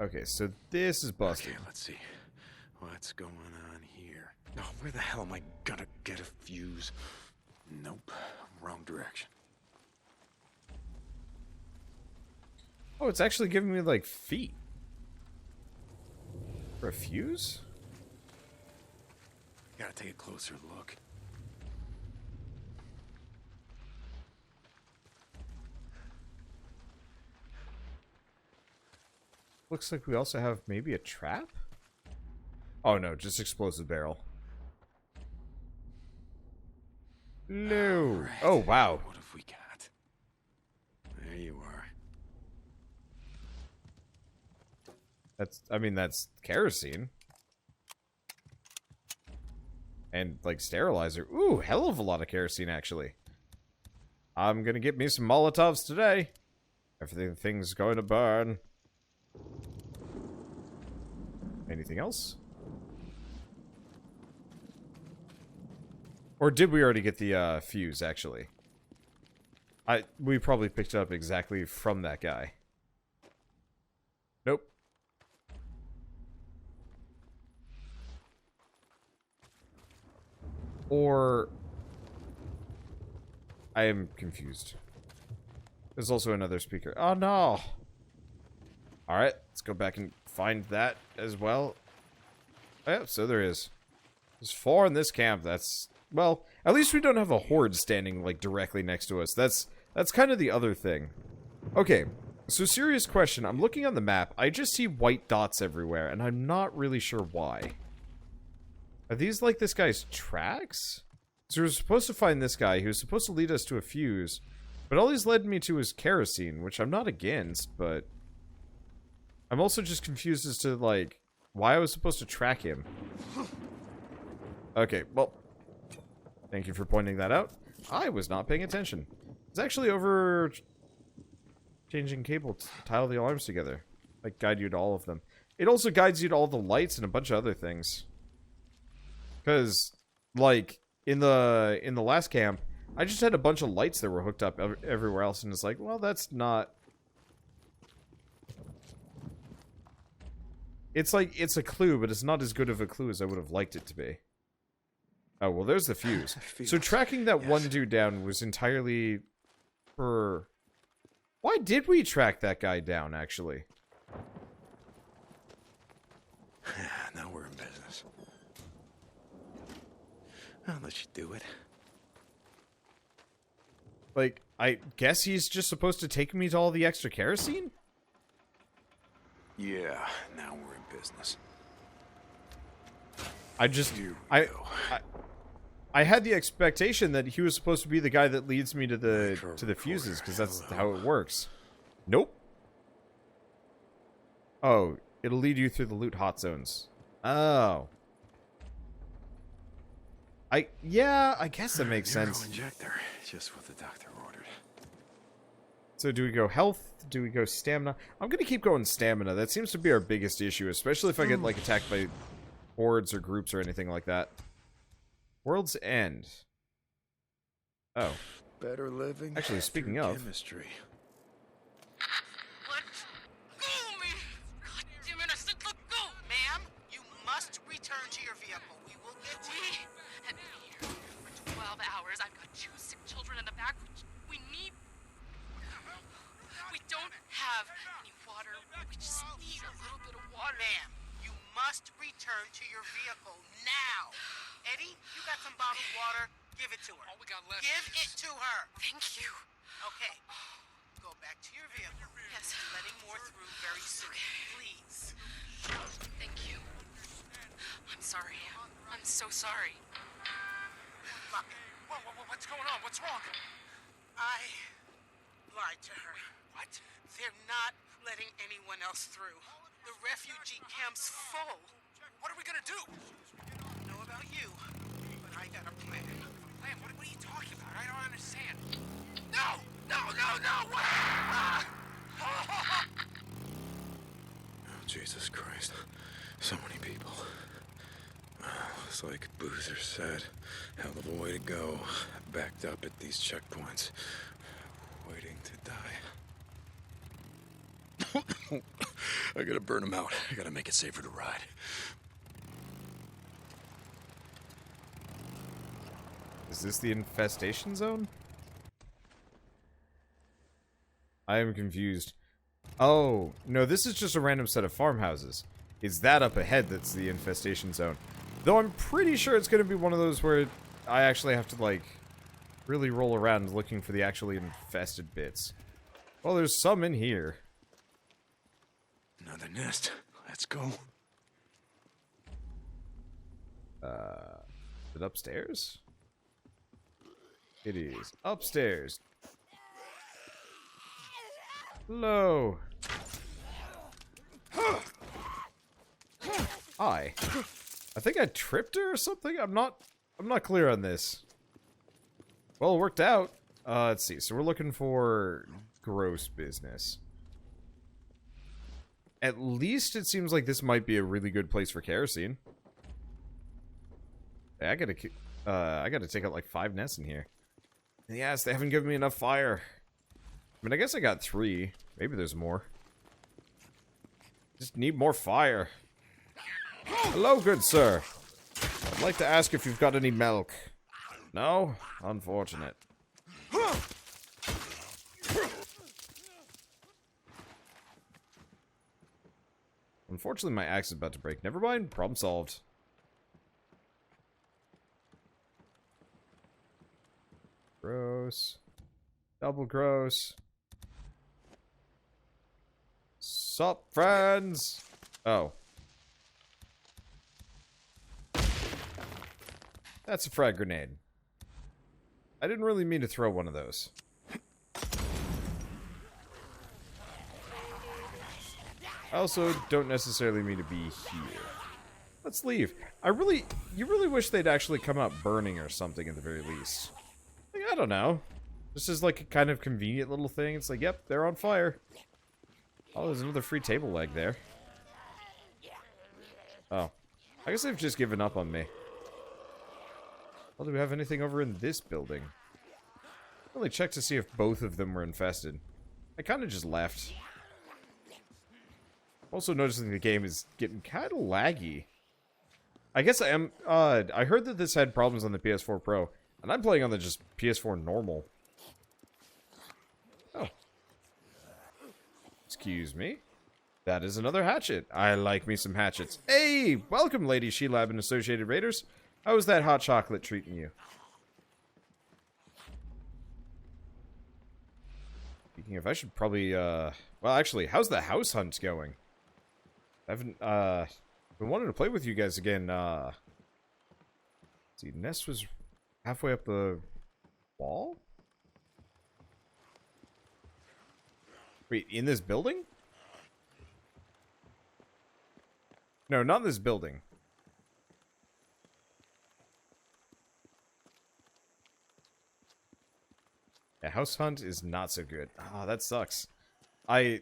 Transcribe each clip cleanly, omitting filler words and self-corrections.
Okay, so this is busted. Okay, let's see. What's going on here? Oh, where the hell am I gonna get a fuse? Nope. Wrong direction. Oh, it's actually giving me, like, feet. For a fuse? Gotta take a closer look. Looks like we also have maybe a trap? Oh no, just explosive barrel. No. Right. Oh wow. What have we got? There you are. That's kerosene. And like sterilizer. Ooh, hell of a lot of kerosene actually. I'm gonna get me some Molotovs today. Everything's going to burn. Anything else? Or did we already get the fuse, actually? We probably picked it up exactly from that guy. Nope. Or... I am confused. There's also another speaker. Oh no! Alright, let's go back and find that as well. Oh, yeah, so there is. There's 4 in this camp. That's... Well, at least we don't have a horde standing, like, directly next to us. That's kind of the other thing. Okay, so serious question. I'm looking on the map. I just see white dots everywhere, and I'm not really sure why. Are these, like, this guy's tracks? So we're supposed to find this guy. He was supposed to lead us to a fuse. But all he's led me to is kerosene, which I'm not against, but... I'm also just confused as to, like, why I was supposed to track him. Okay, well... Thank you for pointing that out. I was not paying attention. It's actually over... changing cable to tile the alarms together. Like, guide you to all of them. It also guides you to all the lights and a bunch of other things. Because, like, in the last camp, I just had a bunch of lights that were hooked up everywhere else, and it's like, well, that's not... It's like, it's a clue, but it's not as good of a clue as I would have liked it to be. Oh, well, there's the fuse. So tracking that one dude down was entirely for... Why did we track that guy down, actually? Now we're in business. I'll let you do it. Like, I guess he's just supposed to take me to all the extra kerosene? Yeah, now we're in business. I had the expectation that he was supposed to be the guy that leads me to the fuses, because that's how it works. Nope. Oh, it'll lead you through the loot hot zones. Oh. Yeah, I guess that makes sense. Injector, just what the doctor ordered. So do we go health? Do we go stamina? I'm gonna keep going stamina. That seems to be our biggest issue, especially if I get, like, attacked by hordes or groups or anything like that. World's End. Oh. Better living. Actually, speaking of... chemistry. Let go of me! God damn it, I said let go! Ma'am, you must return to your vehicle. We will get to you. Have been here for 12 hours. I've got 2 sick children in the back. We need... We don't have any water. We just need a little bit of water. Ma'am, you must return to your vehicle now. Eddie, you got some bottled water? Give it to her. All we got left. Give it to her. Thank you. Okay. Go back to your vehicle. Yes. Letting more through very soon. Please. Thank you. I'm sorry. I'm so sorry. Look, What's going on? What's wrong? I lied to her. What? They're not letting anyone else through. The refugee camp's full. What are we gonna do? I don't know about you, but I got a plan. Man, what are you talking about? I don't understand. No! What? Oh, Jesus Christ. So many people. It's like Boozer said. Hell of a way to go. Backed up at these checkpoints. Waiting to die. I gotta burn them out. I gotta make it safer to ride. Is this the infestation zone? I am confused. Oh, no, this is just a random set of farmhouses. It's that up ahead that's the infestation zone. Though I'm pretty sure it's going to be one of those where I actually have to, like, really roll around looking for the actually infested bits. Well, there's some in here. Another nest. Let's go. Is it upstairs? It is upstairs. Hello. Hi. I think I tripped her or something. I'm not clear on this. Well, it worked out. Let's see. So we're looking for gross business. At least it seems like this might be a really good place for kerosene. Hey, I gotta take out like 5 nests in here. Yes, they haven't given me enough fire. I mean, I guess I got 3. Maybe there's more. Just need more fire. Hello, good sir. I'd like to ask if you've got any milk. No? Unfortunate. Unfortunately, my axe is about to break. Never mind. Problem solved. Gross. Double gross. Sup, friends? Oh. That's a frag grenade. I didn't really mean to throw one of those. I also don't necessarily mean to be here. Let's leave. You really wish they'd actually come out burning or something at the very least. Like, I don't know. This is like a kind of convenient little thing. It's like, yep, they're on fire. Oh, there's another free table leg there. Oh. I guess they've just given up on me. Well, do we have anything over in this building? I really checked to see if both of them were infested. I kind of just left. Also noticing the game is getting kind of laggy. I guess I am, I heard that this had problems on the PS4 Pro, and I'm playing on the just PS4 normal. Oh. Excuse me. That is another hatchet. I like me some hatchets. Hey! Welcome, Lady She-Lab and Associated Raiders. How was that hot chocolate treating you? Speaking of, I should probably, well, actually, how's the house hunt going? I haven't, been wanting to play with you guys again, let's see, Nest was halfway up the wall? Wait, in this building? No, not this building. Yeah, house hunt is not so good. Ah, that sucks. I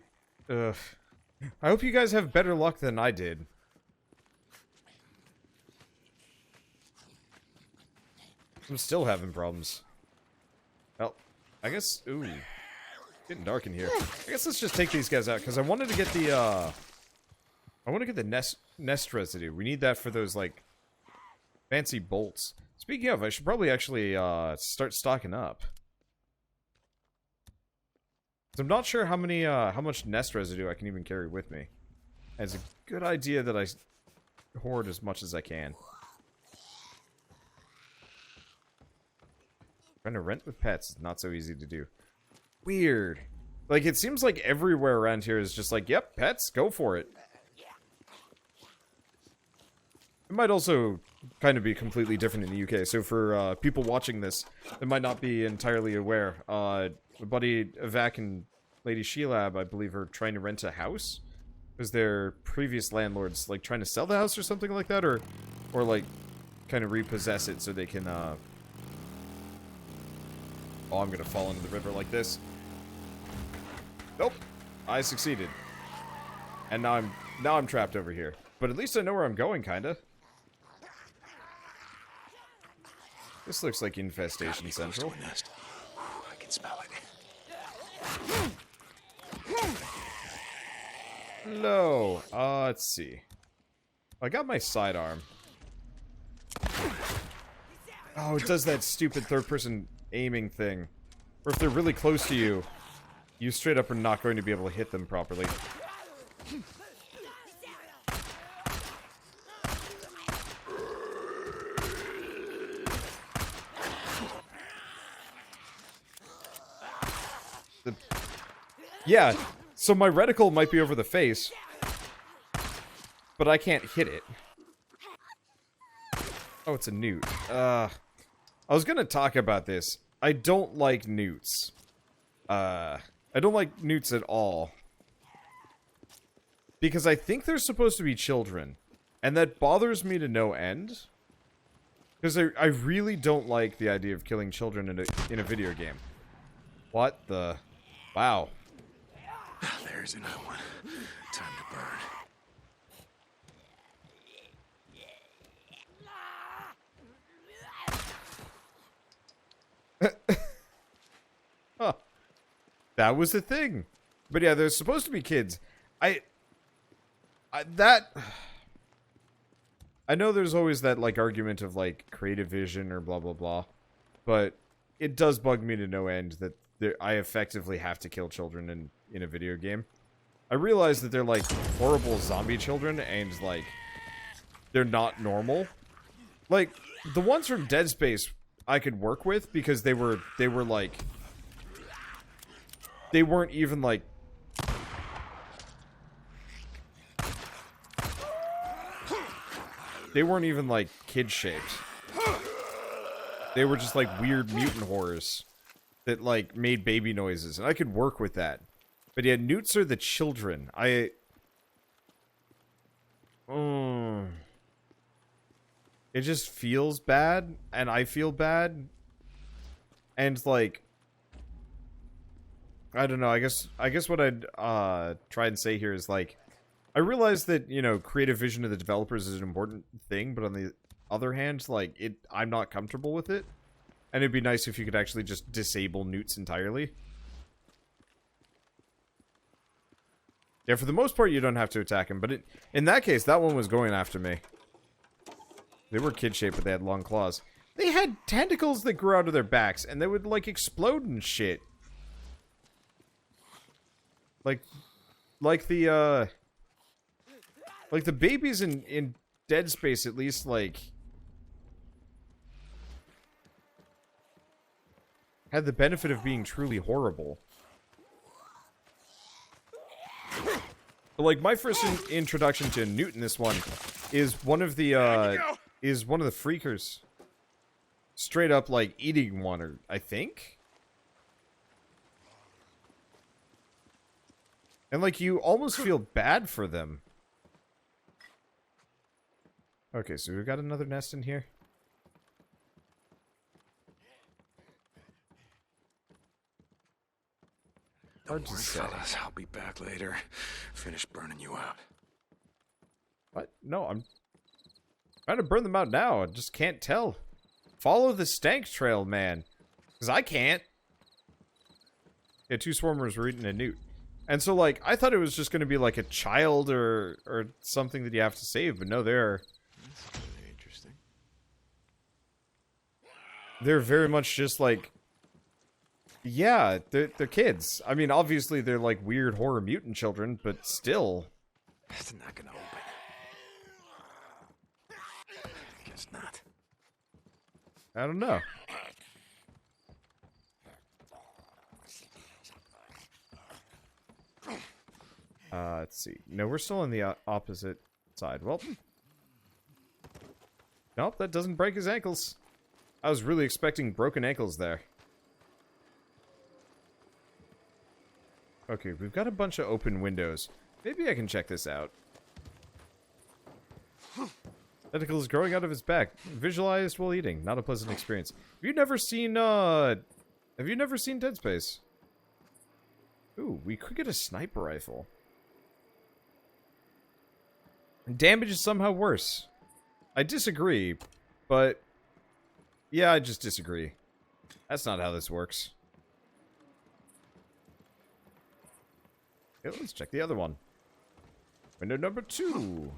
hope you guys have better luck than I did. I'm still having problems. Well, I guess... Ooh. Getting dark in here. I guess let's just take these guys out, because I wanted to get the, I want to get the nest residue. We need that for those, like, fancy bolts. Speaking of, I should probably actually, start stocking up. So I'm not sure how many, how much nest residue I can even carry with me. It's a good idea that I hoard as much as I can. Trying to rent with pets is not so easy to do. Weird. Like, it seems like everywhere around here is just like, yep, pets, go for it. It might also kind of be completely different in the UK. So for people watching this that might not be entirely aware, my buddy Vac and Lady She-Lab, I believe, are trying to rent a house. Because their previous landlords, like, trying to sell the house or something like that, or like, kind of repossess it so they can, Oh, I'm gonna fall into the river like this. Nope. I succeeded. And now I'm trapped over here. But at least I know where I'm going, kinda. This looks like Infestation Central. I can smell it. No. Let's see. I got my sidearm. Oh, it does that stupid third-person aiming thing. Or if they're really close to you, you straight up are not going to be able to hit them properly. Yeah, so my reticle might be over the face, but I can't hit it. Oh, it's a newt. I was gonna talk about this. I don't like newts. I don't like newts at all. Because I think they're supposed to be children. And that bothers me to no end. Because I really don't like the idea of killing children in a video game. What the... Wow. There's another one. Time to burn. Huh. That was the thing. But yeah, there's supposed to be kids. I know there's always that, like, argument of, like, creative vision or blah, blah, blah. But it does bug me to no end that I effectively have to kill children in a video game. I realize that they're, like, horrible zombie children and, like, they're not normal. Like, the ones from Dead Space I could work with because they were like... They weren't even, like... They weren't even, like, kid-shaped. They were just, like, weird mutant horrors that, like, made baby noises. And I could work with that. But yeah, newts are the children. It just feels bad, and I feel bad. And, like... I don't know, I guess what I'd try and say here is, like... I realize that, you know, creative vision of the developers is an important thing, but on the other hand, like, I'm not comfortable with it. And it'd be nice if you could actually just disable newts entirely. Yeah, for the most part, you don't have to attack him, but in that case, that one was going after me. They were kid-shaped, but they had long claws. They had tentacles that grew out of their backs, and they would, like, explode and shit. Like the babies in Dead Space, at least, like, had the benefit of being truly horrible. But, like, my first introduction to Newt in this one is one of the freakers. Straight up, like, eating one, or I think? And, like, you almost feel bad for them. Okay, so we've got another nest in here. Don't worry, fellas. I'll be back later. Finish burning you out. What? No, I'm trying to burn them out now. I just can't tell. Follow the stank trail, man. Because I can't. Yeah, 2 swarmers were eating a newt. And so, like, I thought it was just going to be, like, a child or something that you have to save. But no, they're... That's really interesting. They're very much just, like... Yeah, they're kids. I mean, obviously, they're, like, weird horror mutant children, but still... That's not gonna open. Guess not. I don't know. Let's see. No, we're still on the opposite side. Well... Nope, that doesn't break his ankles. I was really expecting broken ankles there. Okay, we've got a bunch of open windows. Maybe I can check this out. Tentacles growing out of his back. Visualized while eating. Not a pleasant experience. Have you never seen Dead Space? Ooh, we could get a sniper rifle. Damage is somehow worse. I disagree, but... Yeah, I just disagree. That's not how this works. Okay, let's check the other one. Window number 2.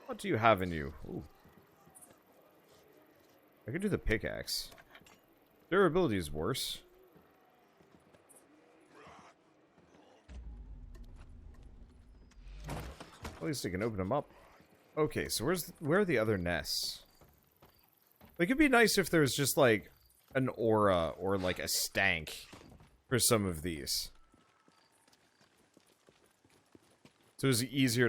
What do you have in you? Ooh. I could do the pickaxe. Durability is worse. At least I can open them up. Okay, so where are the other nests? It could be nice if there was just like an aura or like a stank for some of these. So it's easier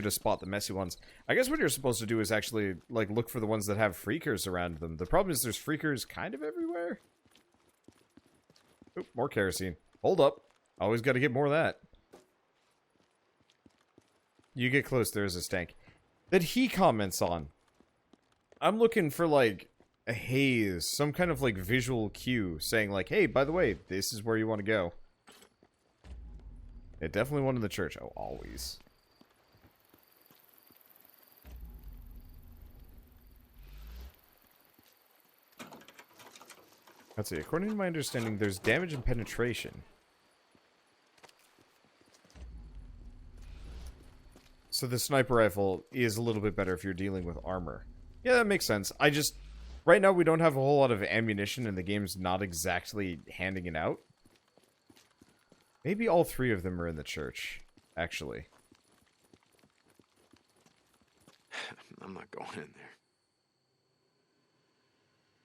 to spot the messy ones. I guess what you're supposed to do is actually like look for the ones that have freakers around them. The problem is there's freakers kind of everywhere. Oop, more kerosene. Hold up. Always got to get more of that. You get close, there is a stank. That he comments on. I'm looking for, like, a haze. Some kind of, like, visual cue saying, like, hey, by the way, this is where you want to go. Yeah, definitely one in the church. Oh, always. Let's see. According to my understanding, there's damage and penetration. So the sniper rifle is a little bit better if you're dealing with armor. Yeah, that makes sense. Right now we don't have a whole lot of ammunition and the game's not exactly handing it out. Maybe all 3 of them are in the church, actually. I'm not going in there.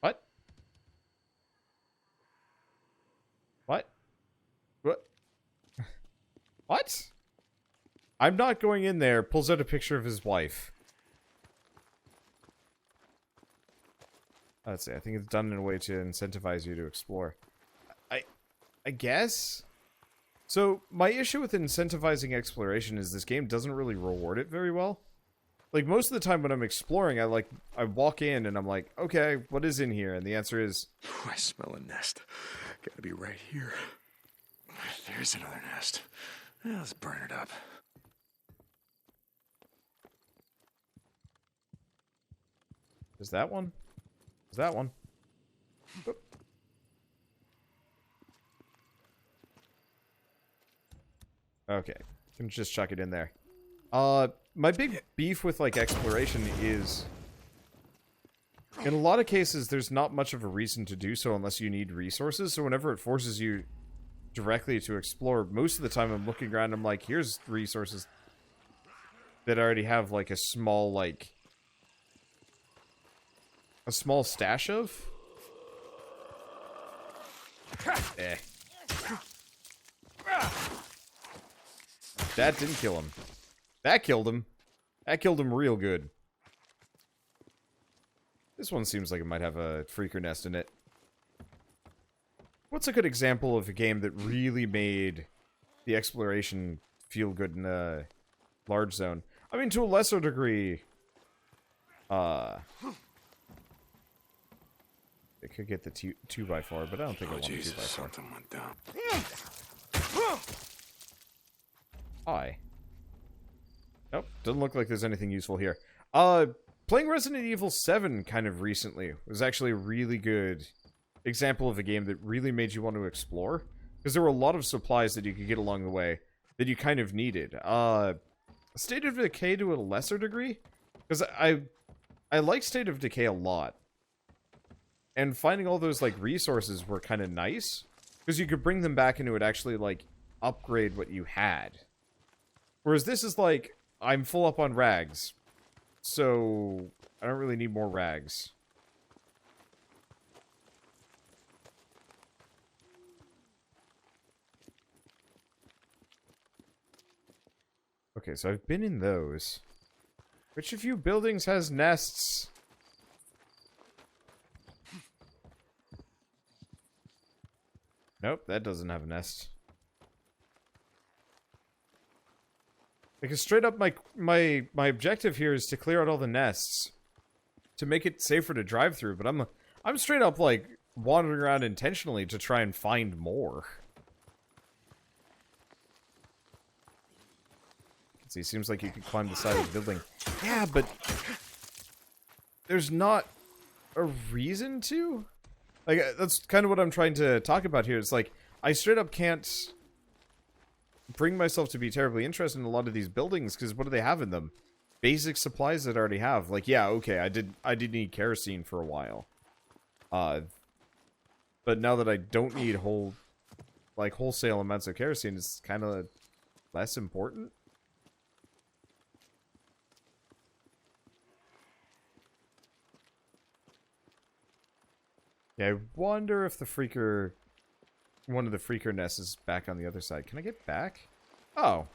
What? What? What? What? I'm not going in there. Pulls out a picture of his wife. Let's see. I think it's done in a way to incentivize you to explore. I guess? So, my issue with incentivizing exploration is this game doesn't really reward it very well. Like, most of the time when I'm exploring, I walk in and I'm like, okay, what is in here? And the answer is... I smell a nest. Gotta be right here. There's another nest. Let's burn it up. Is that one? Is that one? Oop. Okay. Can just chuck it in there. My big beef with, like, exploration is... in a lot of cases, there's not much of a reason to do so unless you need resources, so whenever it forces you directly to explore, most of the time I'm looking around and I'm like, here's resources that already have, like, a small, like... a small stash of? Eh. That didn't kill him. That killed him. That killed him real good. This one seems like it might have a freaker nest in it. What's a good example of a game that really made the exploration feel good in a large zone? I mean, to a lesser degree... It could get the 2x4, but I don't think I want Jesus, a 2x4. something went down. Hi. Nope, doesn't look like there's anything useful here. Playing Resident Evil 7 kind of recently was actually a really good example of a game that really made you want to explore. Because there were a lot of supplies that you could get along the way that you kind of needed. State of Decay to a lesser degree. Because I like State of Decay a lot. And finding all those, like, resources were kind of nice. Because you could bring them back and it would actually, like, upgrade what you had. Whereas this is like, I'm full up on rags. So, I don't really need more rags. Okay, so I've been in those. Which of you buildings has nests? Nope, that doesn't have a nest. Because straight up, my objective here is to clear out all the nests to make it safer to drive through. But I'm straight up like wandering around intentionally to try and find more. See, seems like you could climb the side of the building. Yeah, but there's not a reason to. Like, that's kind of what I'm trying to talk about here. It's like, I straight up can't bring myself to be terribly interested in a lot of these buildings, because what do they have in them? Basic supplies that I already have. Like, yeah, okay, I did need kerosene for a while. But now that I don't need wholesale amounts of kerosene, it's kind of less important. Yeah, I wonder if one of the freaker nests is back on the other side. Can I get back? Oh,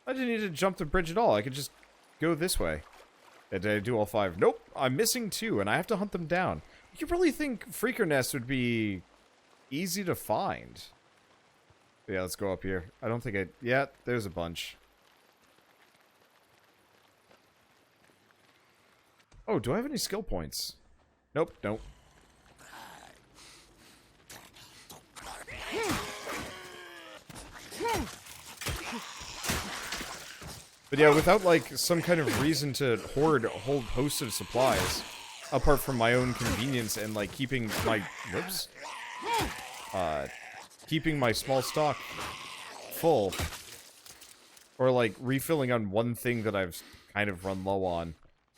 I didn't need to jump the bridge at all. I could just go this way. Did I do all 5? Nope, I'm missing 2, and I have to hunt them down. You really think freaker nests would be easy to find? Yeah, let's go up here. I don't think yeah, there's a bunch. Oh, do I have any skill points? Nope, nope. But yeah, without like some kind of reason to hoard a whole host of supplies, apart from my own convenience and like keeping my keeping my small stock full, or like refilling on one thing that I've kind of run low on,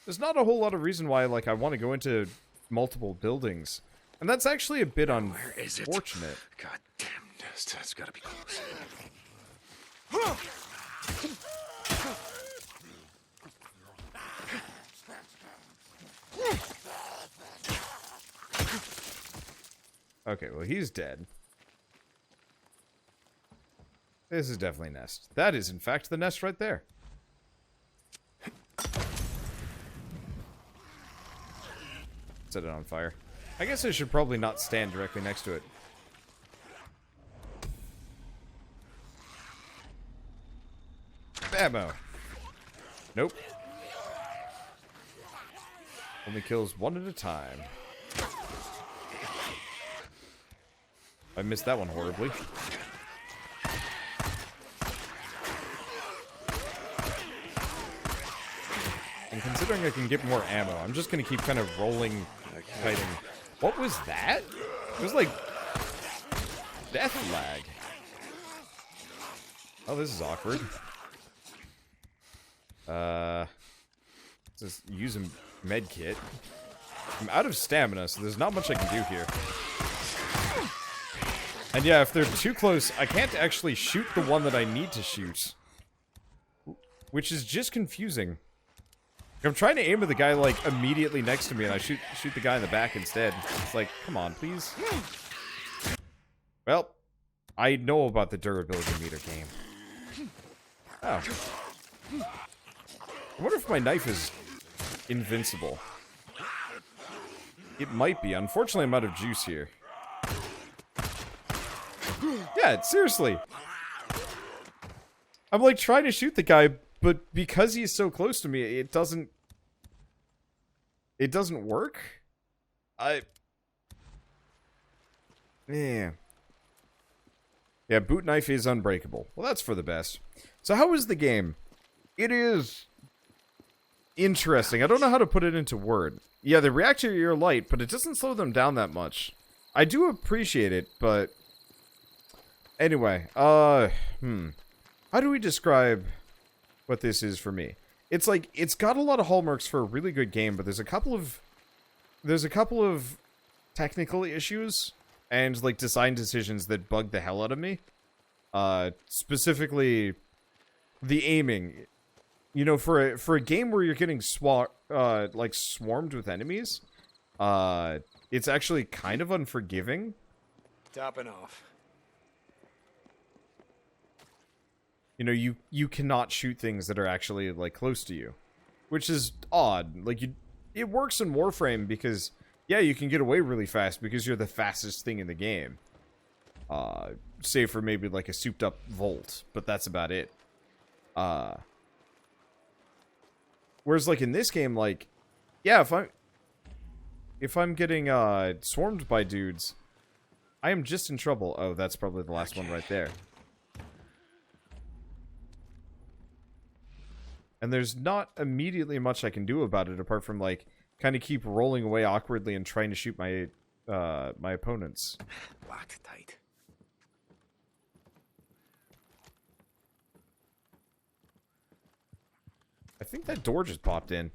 there's not a whole lot of reason why like I want to go into multiple buildings, and that's actually a bit unfortunate. God damn nest, that's gotta be close. Okay, well, he's dead. This is definitely a nest. That is, in fact, the nest right there. Set it on fire. I guess I should probably not stand directly next to it. Ammo. Nope. Only kills one at a time. I missed that one horribly. And considering I can get more ammo, I'm just gonna keep kind of rolling, fighting. What was that? It was like death lag. Oh, this is awkward. Just use a med kit. I'm out of stamina, so there's not much I can do here. And yeah, if they're too close, I can't actually shoot the one that I need to shoot. Which is just confusing. I'm trying to aim at the guy, like, immediately next to me, and I shoot the guy in the back instead. It's like, come on, please. Well, I know about the durability meter game. Oh. I wonder if my knife is invincible. It might be. Unfortunately, I'm out of juice here. Yeah, seriously. I'm like trying to shoot the guy, but because he's so close to me, it doesn't work. Yeah, boot knife is unbreakable. Well, that's for the best. So how is the game? It is interesting. I don't know how to put it into word. Yeah, they react to your light, but it doesn't slow them down that much. I do appreciate it, but anyway, how do we describe what this is for me? It's like, it's got a lot of hallmarks for a really good game, but there's a couple of technical issues and like design decisions that bug the hell out of me. Specifically the aiming. You know, for a game where you're getting like swarmed with enemies, it's actually kind of unforgiving. Topping off. You know, you cannot shoot things that are actually like close to you, which is odd. Like it works in Warframe because yeah, you can get away really fast because you're the fastest thing in the game. Save for maybe like a souped up Volt, but that's about it. Whereas like in this game, like, yeah, if I'm getting swarmed by dudes, I am just in trouble. Oh, that's probably the last one right there. And there's not immediately much I can do about it apart from like kind of keep rolling away awkwardly and trying to shoot my my opponents. Locked tight. think that door just popped in.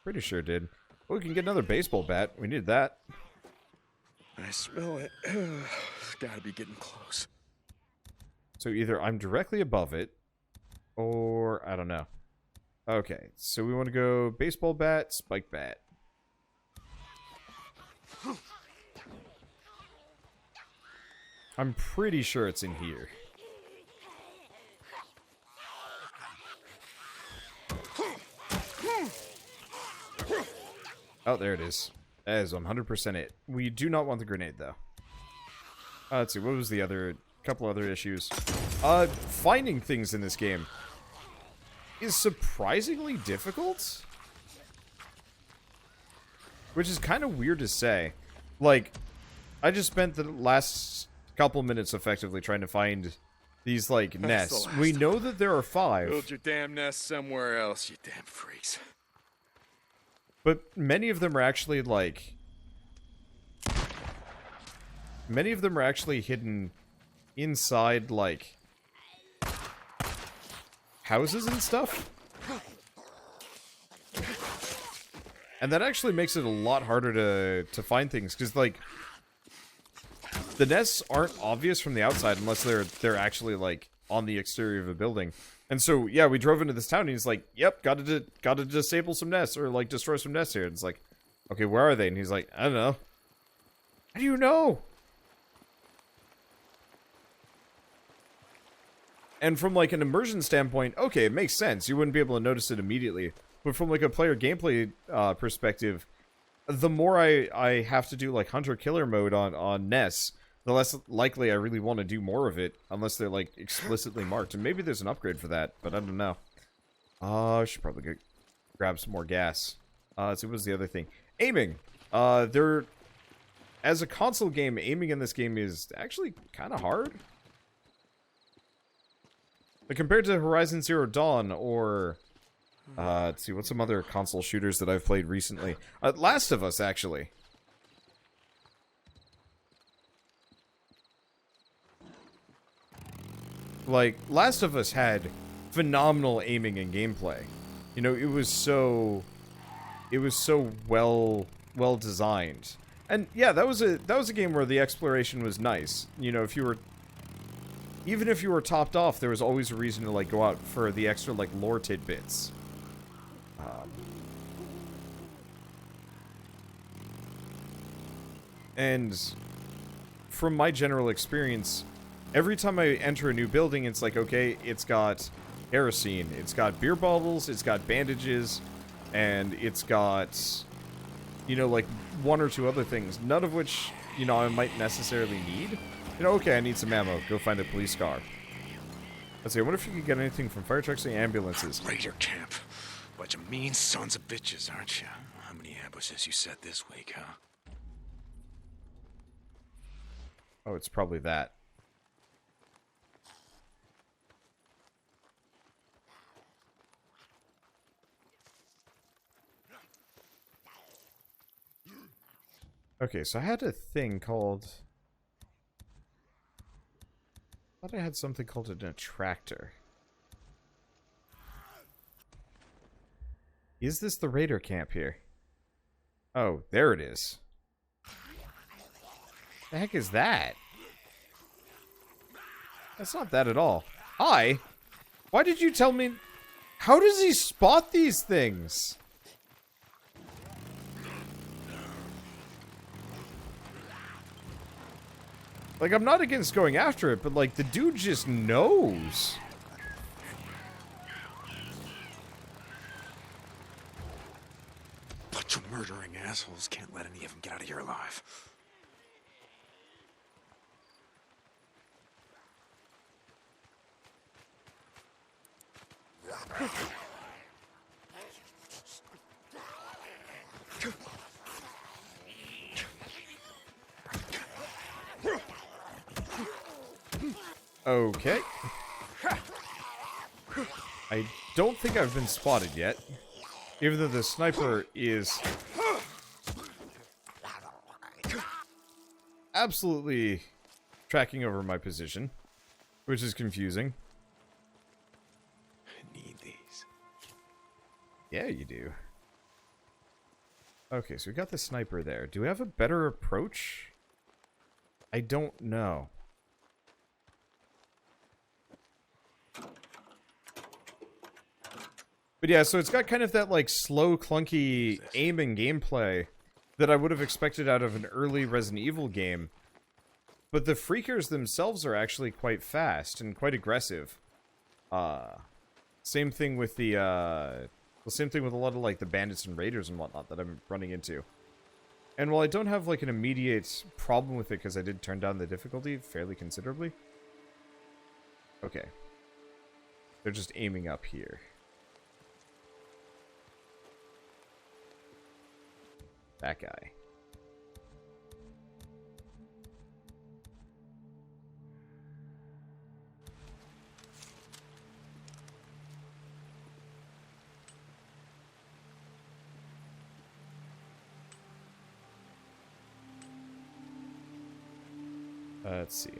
Pretty sure it did. Oh, we can get another baseball bat. We need that. I smell it. It's gotta be getting close. So either I'm directly above it, or I don't know. Okay, so we want to go baseball bat, spike bat. I'm pretty sure it's in here. Oh, there it is. That is 100% it. We do not want the grenade, though. Let's see, what was the other... couple other issues. Finding things in this game is surprisingly difficult. Which is kind of weird to say. Like, I just spent the last couple minutes effectively trying to find these, like, nests. We know that there are 5. Build your damn nest somewhere else, you damn freaks. But many of them are actually, like... many of them are actually hidden inside, like... houses and stuff. And that actually makes it a lot harder to find things, because, like... the nests aren't obvious from the outside unless they're actually, like, on the exterior of a building. And so, yeah, we drove into this town, and he's like, yep, gotta disable some nests, or, like, destroy some nests here. And it's like, okay, where are they? And he's like, I don't know. How do you know? And from, like, an immersion standpoint, okay, it makes sense. You wouldn't be able to notice it immediately. But from, like, a player gameplay perspective, the more I have to do, like, hunter-killer mode on nests, the less likely I really want to do more of it, unless they're, like, explicitly marked. And maybe there's an upgrade for that, but I don't know. I should probably go grab some more gas. So what was the other thing? Aiming. As a console game, aiming in this game is actually kind of hard. But compared to Horizon Zero Dawn, or... let's see, what's some other console shooters that I've played recently? Last of Us, actually. Like, Last of Us had phenomenal aiming and gameplay. You know, it was so well designed. And yeah, that was a game where the exploration was nice. You know, even if you were topped off, there was always a reason to, like, go out for the extra, like, lore tidbits. And from my general experience, every time I enter a new building, it's like, okay, it's got kerosene, it's got beer bottles, it's got bandages, and it's got, you know, like, 1 or 2 other things, none of which, you know, I might necessarily need. You know, okay, I need some ammo. Go find a police car. Let's see, I wonder if you could get anything from fire trucks and ambulances. Raider camp. Bunch of mean sons of bitches, aren't you? How many ambushes you set this week, huh? Oh, it's probably that. Okay, so I had a thing called... I thought I had something called an attractor. Is this the raider camp here? Oh, there it is. The heck is that? That's not that at all. Hi! Why did you tell me... How does he spot these things? Like, I'm not against going after it, but, like, the dude just knows. Bunch of murdering assholes. Can't let any of them get out of here alive. Okay. I don't think I've been spotted yet. Even though the sniper is absolutely tracking over my position, which is confusing. Yeah, you do. Okay, so we got the sniper there. Do we have a better approach? I don't know. But yeah, so it's got kind of that, like, slow, clunky aim and gameplay that I would have expected out of an early Resident Evil game. But the Freakers themselves are actually quite fast and quite aggressive. Same thing with the, well, same thing with a lot of, like, the bandits and raiders and whatnot that I'm running into. And while I don't have, like, an immediate problem with it because I did turn down the difficulty fairly considerably. Okay. They're just aiming up here. That guy. Let's see.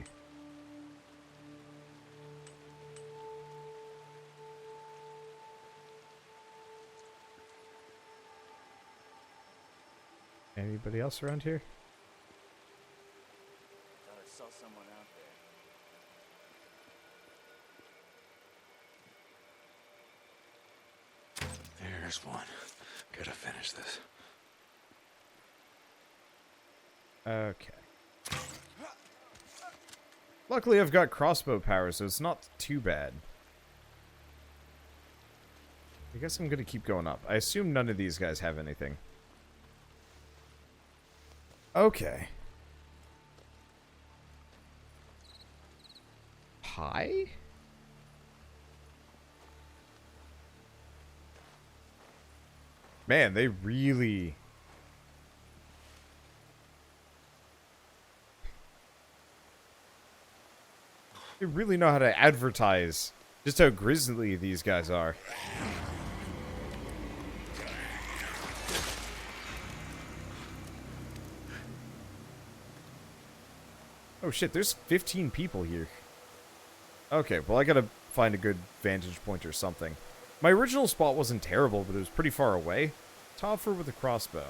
Anybody else around here? Thought I saw someone out there. There's one. Gotta finish this. Okay. Luckily, I've got crossbow power, so it's not too bad. I guess I'm gonna keep going up. I assume none of these guys have anything. Okay. Hi? Man, they really... They really know how to advertise just how grisly these guys are. Oh shit, there's 15 people here. Okay, well I gotta find a good vantage point or something. My original spot wasn't terrible, but it was pretty far away. Topher with a crossbow.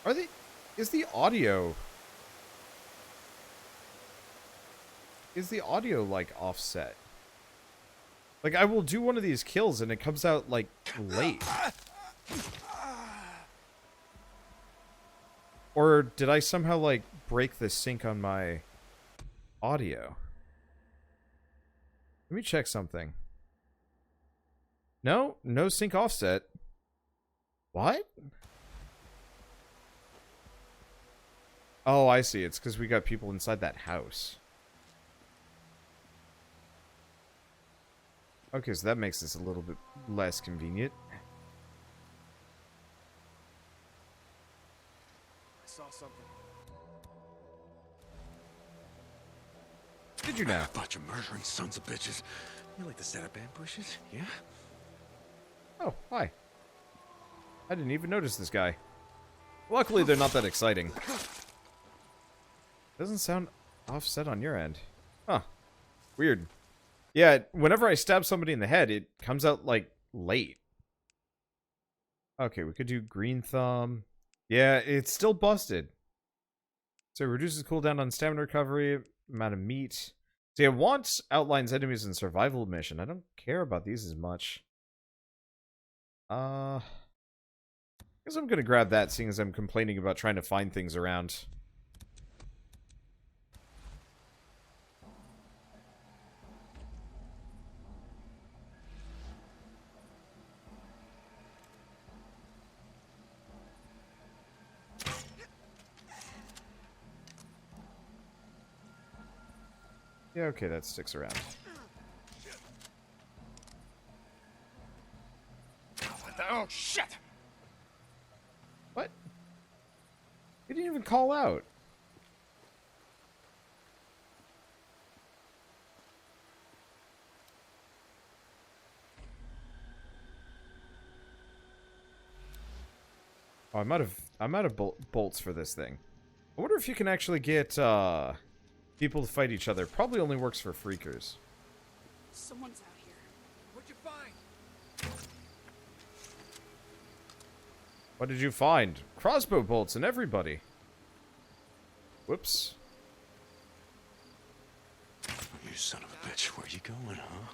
Are they... Is the audio... Is the audio, like, offset? Like, I will do one of these kills and it comes out, like, late. Or did I somehow, like, break the sync on my audio? Let me check something. No? No sync offset. What? Oh, I see. It's because we got people inside that house. Okay, so that makes this a little bit less convenient. I saw something. Did you now? A bunch of murdering sons of bitches. You like to set up ambushes? Yeah? Oh, hi. I didn't even notice this guy. Luckily, they're not that exciting. Doesn't sound offset on your end. Huh. Weird. Yeah, whenever I stab somebody in the head, it comes out, like, late. Okay, we could do green thumb. Yeah, it's still busted. So it reduces cooldown on stamina recovery, amount of meat. See, it wants outlines enemies in survival mission. I don't care about these as much. I guess I'm gonna grab that, seeing as I'm complaining about trying to find things around. Yeah, okay, that sticks around. What the? Oh, shit! What? You didn't even call out. Oh, I'm out of bolts for this thing. I wonder if you can actually get people to fight each other. Probably only works for freakers. Someone's out here. What'd you find? What did you find? Crossbow bolts and everybody. Whoops. You son of a bitch, where you going, huh?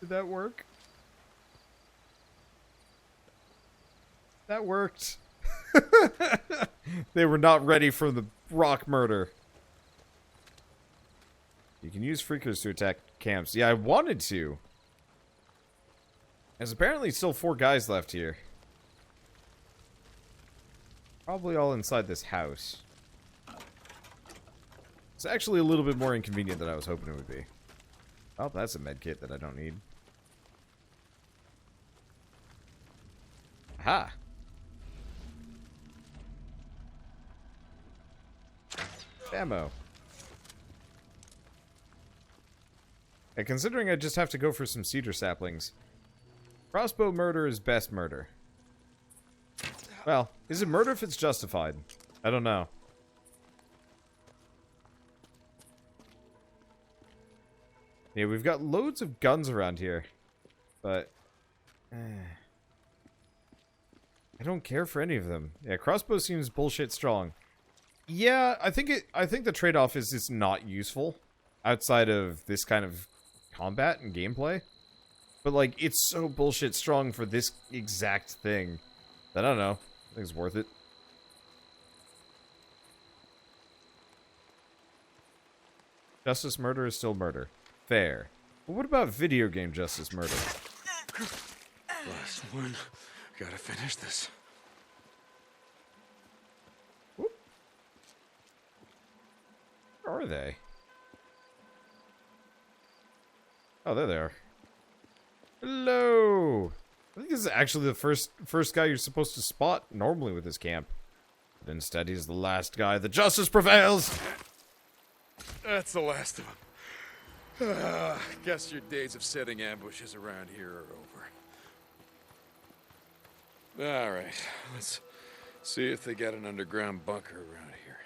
Did that work? That worked. They were not ready for the rock murder. You can use freakers to attack camps. Yeah, I wanted to. There's apparently still 4 guys left here. Probably all inside this house. It's actually a little bit more inconvenient than I was hoping it would be. Oh, that's a med kit that I don't need. Aha! Ammo. And considering I just have to go for some cedar saplings, crossbow murder is best murder. Well, is it murder if it's justified? I don't know. Yeah, we've got loads of guns around here, but I don't care for any of them. Yeah, crossbow seems bullshit strong. Yeah, I think the trade-off is it's not useful outside of this kind of combat and gameplay. But like, it's so bullshit strong for this exact thing that I don't know. I think it's worth it. Justice murder is still murder. Fair. But what about video game justice murder? Last one. Gotta finish this. Whoop. Where are they? Oh, there they are. Hello! I think this is actually the first guy you're supposed to spot normally with this camp. But instead, he's the last guy. The justice prevails! That's the last of them. Guess your days of setting ambushes around here are over. All right, let's see if they got an underground bunker around here.